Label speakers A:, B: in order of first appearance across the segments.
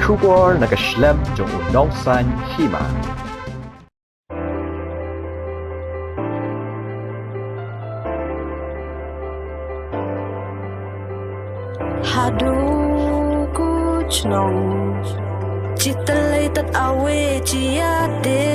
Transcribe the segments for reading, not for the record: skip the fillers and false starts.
A: Shubor nakaslem jong unongsan hima.
B: Hadu kuch nong Chitalay tat awe chiyate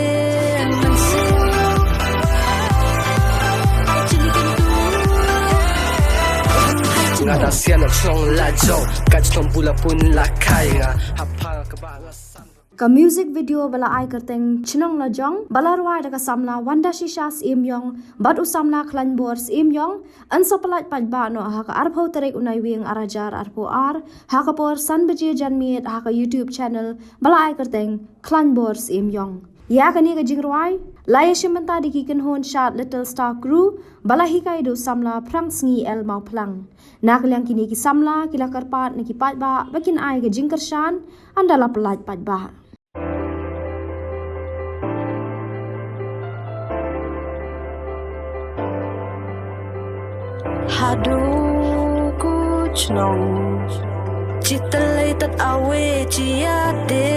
C: Ngada siya ng song lajo Kaj tong bula pun lakay nga Hapal kabangasan
D: Ka music video bala ai kerteng chinong la jong bala ruai da ka samla wanda shishas im yong bad usamla klan bors im yong an sopalat paj ba no ha ka arpho terek unai wing arajar arpo ar ha ka por san beje janmiet ha ka YouTube channel bala ai kerteng klan bors im yong ya kani ka jing ruai lai shimanta dikiken hon shat little star crew bala hikai do samla prang sngi el mau plang nak liang kini ki samla kila karpat ni ki paj ba bakin ai ka jing kershan andala pelat paj ba
B: Hadu kuch nong Chitalay tat awe chiyate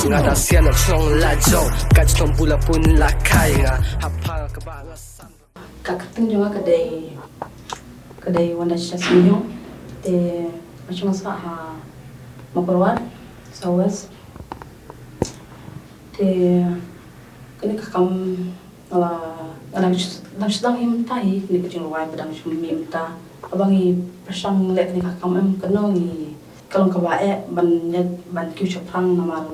C: Ngada siya ng song lajo Kaj tong bula pun lakay nga Hapal kabangasan
E: Kakateng juga kedai wanda syasminyo te macam masa ha makorwat sawas te kini kakam alang sedang imtahi kini kecing luai pedang sumi imta abangi persang lek kini kakam keno ni kalong kabae ban kiu chaprang namar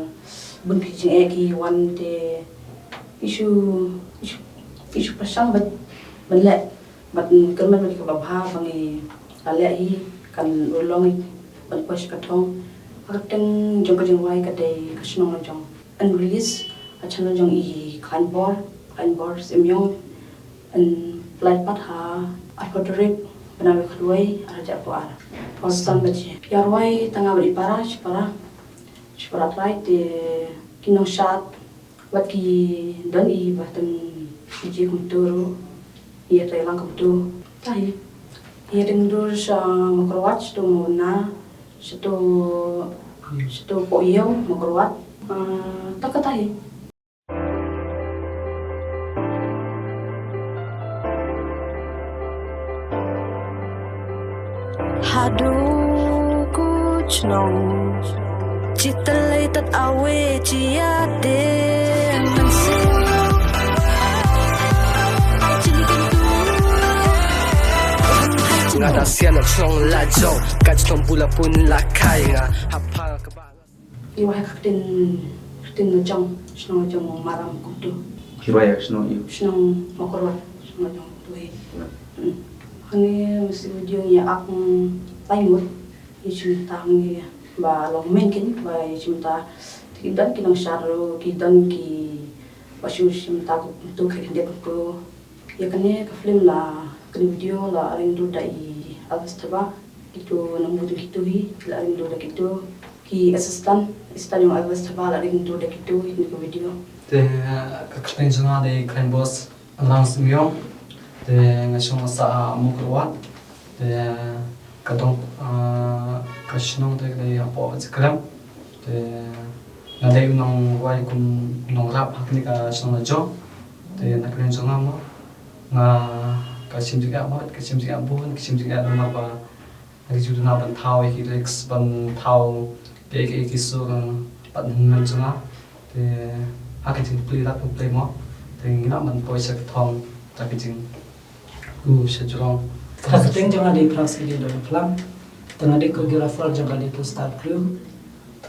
E: bun kicing ki wan te isu persang ban lek ban kerman ban kababha bangi alek hi kan ulong ban pas katong kakateng jong kecing luai kadai kasinong jong unreleased channel jong i klan bor simyong and flight pat ha apotorik banawe khluai araja po ara postan bache yarwai tanga bari para shpara try te kinong shat wat ki don i batan iji kumturu ia trailang kumtu tai ia dengdur sa makrowat sto mona sto po iyo makrowat takatahi
B: Hadu kuch nong Chitalay tat awe chiyate
C: Ngada siya ng song lajo Kaj tong bula pun lakay nga Hapal kabangasan
E: iwa kaktin ngejong senong ngejong maram kumtu
F: Hiraya sino iyo.
E: senong makorwat senong ngejong tuhi Hani mesti ujung ya aku taimut isimta ngi ba long menkin ba isimta kidan kinang sharu kidan ki basu isimta ku tu khinde ku ya kane ka film la kan video la rindu dai avastaba itu nambudu kituhi la rindu da kitu ki assistant yung avastaba la rindu da kitu ini ku video
G: te kakten janga de klan boss announce myo te ngasong sa mukrwa te kadong kashnong te de apo zikram te nadai unong wai kum nong rap hakni ka shong jo te nakren janga mo nga kasim jiga mo kasim jiga bun kasim jiga ma ba nagju na ban thau hi lex ban thau ke kisu ban nan janga te hakitin play rat play mo te ngina man poisa thong takiting sejurong.
H: Kakateng jangan di kelas ini dalam film. Tengah di koreografer jangan di star crew.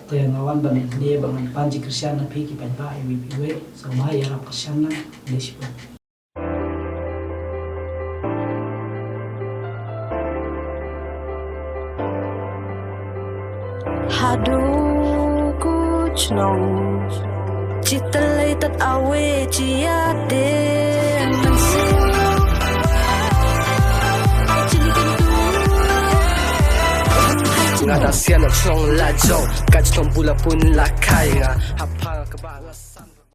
H: Tengah awan banyak dia bangun panji Kristiana pergi pada IWPW. Sama ya rap Kristiana desipo.
B: Hadu kuch nong Chitalay tat awe chiyate
C: Ngada siya ng song lajo Kaj tong bula pun lakay nga Hapal kabangasan